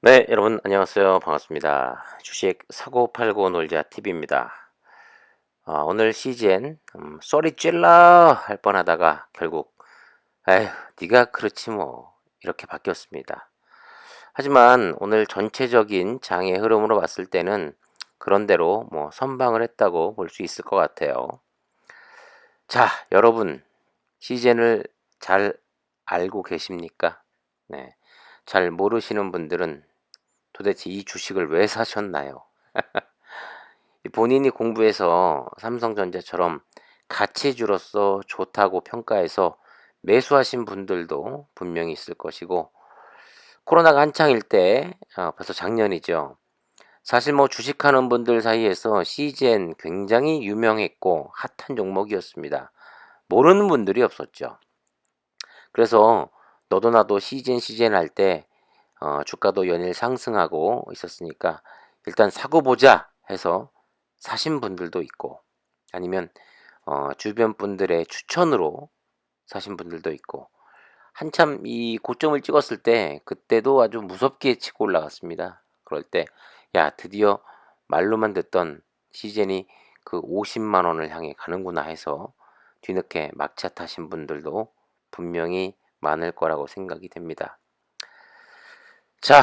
네, 여러분 안녕하세요. 반갑습니다. 주식 사고 팔고 놀자 TV입니다. 오늘 CGN 쏘리 찔러 할 뻔하다가 결국 에휴 네가 그렇지 뭐 이렇게 바뀌었습니다. 하지만 오늘 전체적인 장의 흐름으로 봤을 때는 그런대로 뭐 선방을 했다고 볼 수 있을 것 같아요. 자, 여러분 CGN을 잘 알고 계십니까? 네, 잘 모르시는 분들은 도대체 이 주식을 왜 사셨나요? 본인이 공부해서 삼성전자처럼 가치주로서 좋다고 평가해서 매수하신 분들도 분명히 있을 것이고, 코로나가 한창일 때 벌써 작년이죠. 사실 뭐 주식하는 분들 사이에서 CGN 굉장히 유명했고 핫한 종목이었습니다. 모르는 분들이 없었죠. 그래서 너도 나도 CGN 할 때 주가도 연일 상승하고 있었으니까 일단 사고 보자 해서 사신 분들도 있고, 아니면 주변 분들의 추천으로 사신 분들도 있고, 한참 이 고점을 찍었을 때 그때도 아주 무섭게 치고 올라갔습니다. 그럴 때 야, 드디어 말로만 듣던 시젠이 그 50만 원을 향해 가는구나 해서 뒤늦게 막차 타신 분들도 분명히 많을 거라고 생각이 됩니다. 자,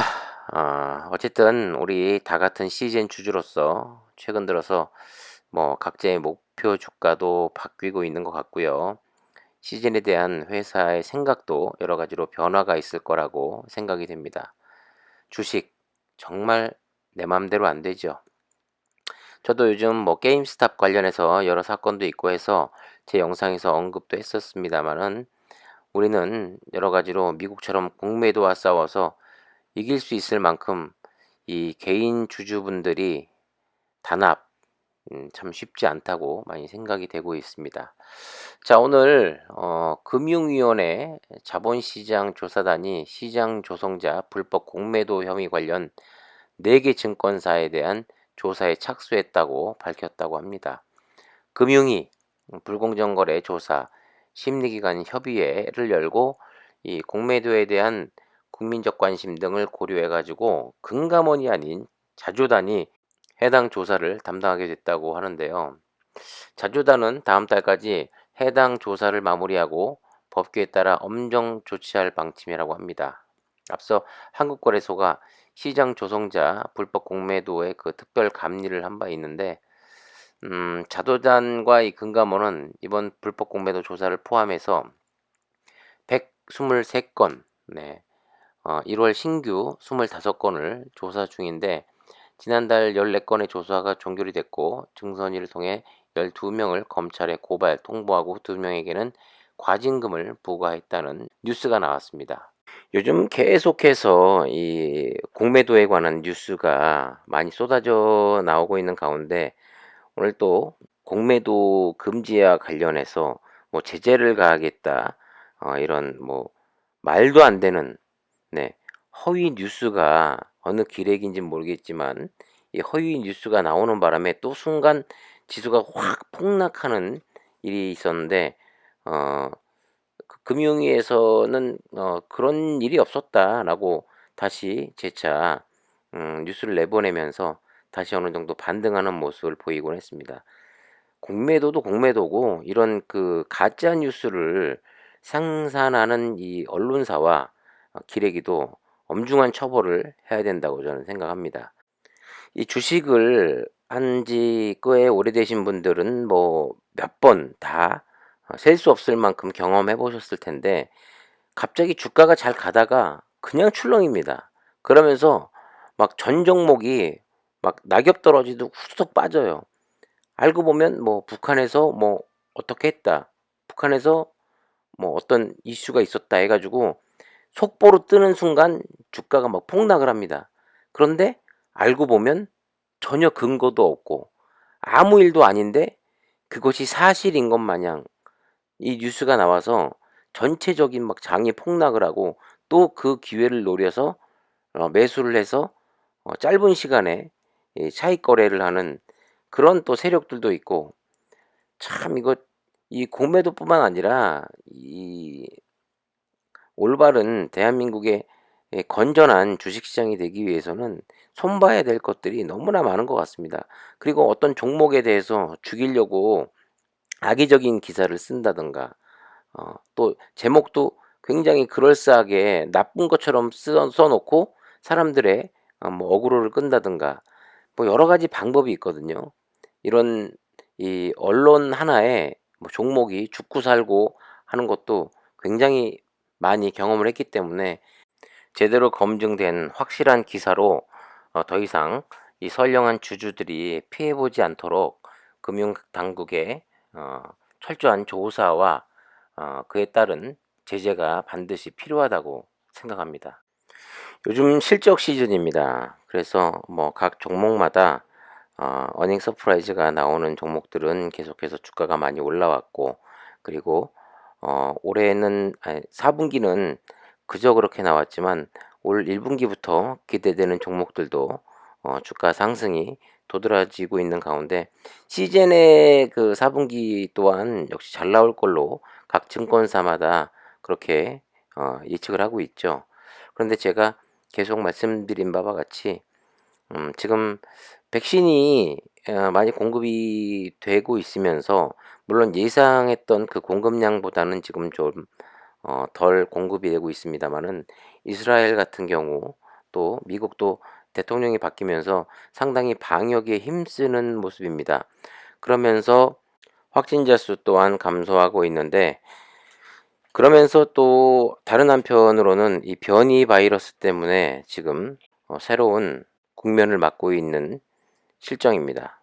어쨌든 우리 다 같은 시즌 주주로서 최근 들어서 뭐 각자의 목표 주가도 바뀌고 있는 것 같고요. 시즌에 대한 회사의 생각도 여러 가지로 변화가 있을 거라고 생각이 됩니다. 주식 정말 내 맘대로 안 되죠. 저도 요즘 뭐 게임스탑 관련해서 여러 사건도 있고 해서 제 영상에서 언급도 했었습니다만은, 우리는 여러 가지로 미국처럼 공매도와 싸워서 이길 수 있을 만큼 이 개인 주주분들이 단합 참 쉽지 않다고 많이 생각이 되고 있습니다. 자, 오늘 금융위원회 자본시장 조사단이 시장 조성자 불법 공매도 혐의 관련 4개 증권사에 대한 조사에 착수했다고 밝혔다고 합니다. 금융위 불공정거래 조사 심리기관 협의회를 열고 이 공매도에 대한 국민적 관심 등을 고려해 가지고 금감원이 아닌 자조단이 해당 조사를 담당하게 됐다고 하는데요. 자조단은 다음 달까지 해당 조사를 마무리하고 법규에 따라 엄정 조치할 방침이라고 합니다. 앞서 한국거래소가 시장 조성자 불법 공매도의 그 특별 감리를 한 바 있는데, 자도단과 이 금감원은 이번 불법 공매도 조사를 포함해서 123건, 1월 신규 25건을 조사 중인데, 지난달 14건의 조사가 종결이 됐고 증선위를 통해 12명을 검찰에 고발 통보하고 2명에게는 과징금을 부과했다는 뉴스가 나왔습니다. 요즘 계속해서 이 공매도에 관한 뉴스가 많이 쏟아져 나오고 있는 가운데, 오늘 또 공매도 금지와 관련해서 뭐 제재를 가하겠다, 이런 뭐 말도 안 되는 네, 허위 뉴스가 어느 기획인지 모르겠지만 이 허위 뉴스가 나오는 바람에 또 순간 지수가 확 폭락하는 일이 있었는데, 어, 금융위에서는 그런 일이 없었다라고 다시 재차 뉴스를 내보내면서 다시 어느 정도 반등하는 모습을 보이곤 했습니다. 공매도도 공매도고 이런 그 가짜 뉴스를 생산하는 이 언론사와 기레기도 엄중한 처벌을 해야 된다고 저는 생각합니다. 이 주식을 한 지 꽤 오래되신 분들은 뭐 몇 번 다 셀 수 없을 만큼 경험해 보셨을 텐데, 갑자기 주가가 잘 가다가 그냥 출렁입니다. 그러면서 막 전 종목이 막 낙엽 떨어지듯 후두둑 빠져요. 알고 보면 뭐 북한에서 뭐 어떻게 했다, 북한에서 뭐 어떤 이슈가 있었다 해가지고 속보로 뜨는 순간 주가가 막 폭락을 합니다. 그런데 알고 보면 전혀 근거도 없고 아무 일도 아닌데 그것이 사실인 것 마냥 이 뉴스가 나와서 전체적인 막 장이 폭락을 하고, 또 그 기회를 노려서 매수를 해서 짧은 시간에 이 차익 거래를 하는 그런 또 세력들도 있고, 참 이거 이 공매도뿐만 아니라 이 올바른 대한민국의 건전한 주식시장이 되기 위해서는 손봐야 될 것들이 너무나 많은 것 같습니다. 그리고 어떤 종목에 대해서 죽이려고 악의적인 기사를 쓴다든가 또 제목도 굉장히 그럴싸하게 나쁜 것처럼 써 놓고 사람들의 뭐 어그로를 끈다든가 뭐 여러 가지 방법이 있거든요. 이런 이 언론 하나에 뭐 종목이 죽고 살고 하는 것도 굉장히 많이 경험을 했기 때문에 제대로 검증된 확실한 기사로 더 이상 이 선량한 주주들이 피해 보지 않도록 금융 당국의 철저한 조사와 그에 따른 제재가 반드시 필요하다고 생각합니다. 요즘 실적 시즌입니다. 그래서 뭐 각 종목마다 어닝 서프라이즈가 나오는 종목들은 계속해서 주가가 많이 올라왔고, 그리고 올해는 4분기는 그저 그렇게 나왔지만 올 1분기부터 기대되는 종목들도 주가 상승이 도드라지고 있는 가운데 시즌의 그 4분기 또한 역시 잘 나올 걸로 각 증권사마다 그렇게 예측을 하고 있죠. 그런데 제가 계속 말씀드린 바와 같이 지금 백신이 많이 공급이 되고 있으면서 물론 예상했던 그 공급량보다는 지금 좀 덜 공급이 되고 있습니다마는 이스라엘 같은 경우 또 미국도 대통령이 바뀌면서 상당히 방역에 힘쓰는 모습입니다. 그러면서 확진자 수 또한 감소하고 있는데, 그러면서 또 다른 한편으로는 이 변이 바이러스 때문에 지금 새로운 국면을 맞고 있는 실정입니다.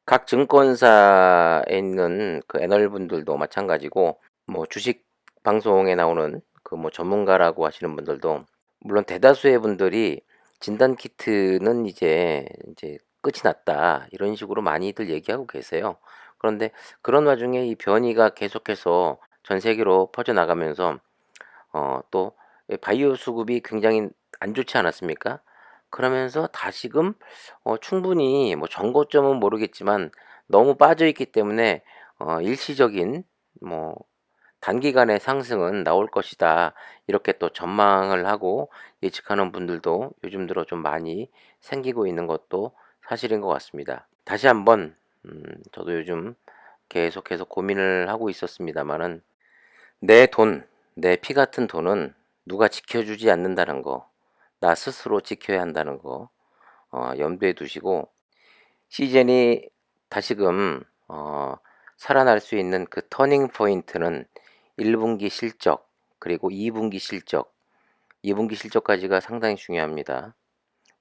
각 증권사에 있는 그 애널분들도 마찬가지고, 뭐 주식 방송에 나오는 그 뭐 전문가라고 하시는 분들도 물론 대다수의 분들이 진단 키트는 이제 끝이 났다 이런 식으로 많이들 얘기하고 계세요. 그런데 그런 와중에 이 변이가 계속해서 전 세계로 퍼져나가면서 또 바이오 수급이 굉장히 안 좋지 않았습니까? 그러면서 다시금 충분히 뭐 정고점은 모르겠지만 너무 빠져 있기 때문에 일시적인 뭐 단기간의 상승은 나올 것이다. 이렇게 또 전망을 하고 예측하는 분들도 요즘 들어 좀 많이 생기고 있는 것도 사실인 것 같습니다. 다시 한번 저도 요즘 계속해서 고민을 하고 있었습니다마는 내 돈, 내 피 같은 돈은 누가 지켜주지 않는다는 거, 나 스스로 지켜야 한다는 거 염두에 두시고 시즌이 다시금 살아날 수 있는 그 터닝 포인트는 1분기 실적 그리고 2분기 실적, 2분기 실적까지가 상당히 중요합니다.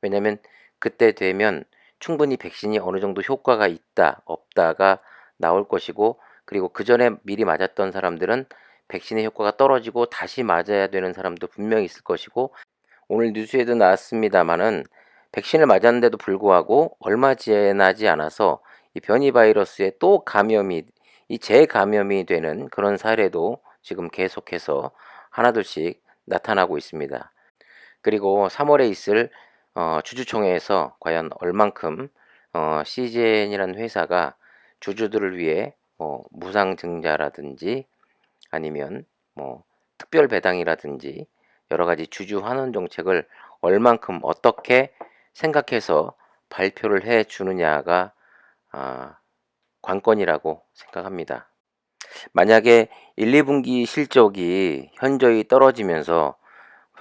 왜냐하면 그때 되면 충분히 백신이 어느 정도 효과가 있다 없다가 나올 것이고, 그리고 그 전에 미리 맞았던 사람들은 백신의 효과가 떨어지고 다시 맞아야 되는 사람도 분명히 있을 것이고, 오늘 뉴스에도 나왔습니다마는 백신을 맞았는데도 불구하고 얼마 지나지 않아서 이 변이 바이러스에 또 감염이 이 재감염이 되는 그런 사례도 지금 계속해서 하나둘씩 나타나고 있습니다. 그리고 3월에 있을 주주총회에서 과연 얼만큼 CGN이라는 회사가 주주들을 위해 무상증자라든지 아니면 뭐 특별 배당이라든지 여러 가지 주주 환원 정책을 얼만큼 어떻게 생각해서 발표를 해 주느냐가 관건이라고 생각합니다. 만약에 1, 2분기 실적이 현저히 떨어지면서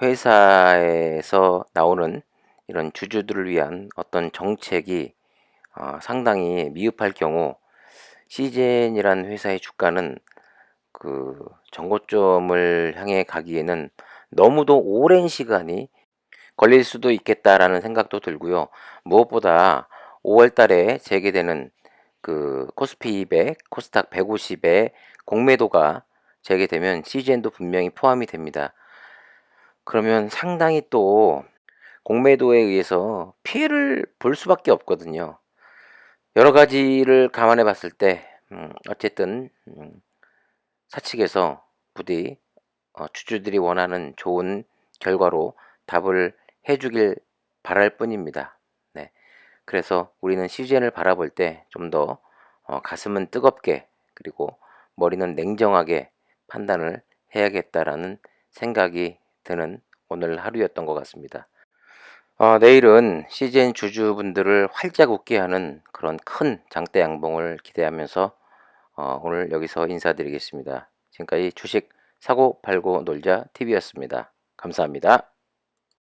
회사에서 나오는 이런 주주들을 위한 어떤 정책이 상당히 미흡할 경우 시젠이라는 회사의 주가는 그 정고점을 향해 가기에는 너무도 오랜 시간이 걸릴 수도 있겠다라는 생각도 들고요. 무엇보다 5월 달에 재개되는 그 코스피 200, 코스닥 150의 공매도가 재개되면 CGN도 분명히 포함이 됩니다. 그러면 상당히 또 공매도에 의해서 피해를 볼 수밖에 없거든요. 여러 가지를 감안해 봤을 때 어쨌든 사측에서 부디 주주들이 원하는 좋은 결과로 답을 해주길 바랄 뿐입니다. 네. 그래서 우리는 CGN을 바라볼 때 좀 더 가슴은 뜨겁게 그리고 머리는 냉정하게 판단을 해야겠다라는 생각이 드는 오늘 하루였던 것 같습니다. 내일은 CGN 주주분들을 활짝 웃게 하는 그런 큰 장대 양봉을 기대하면서 오늘 여기서 인사드리겠습니다. 지금까지 주식 사고 팔고 놀자 TV였습니다. 감사합니다.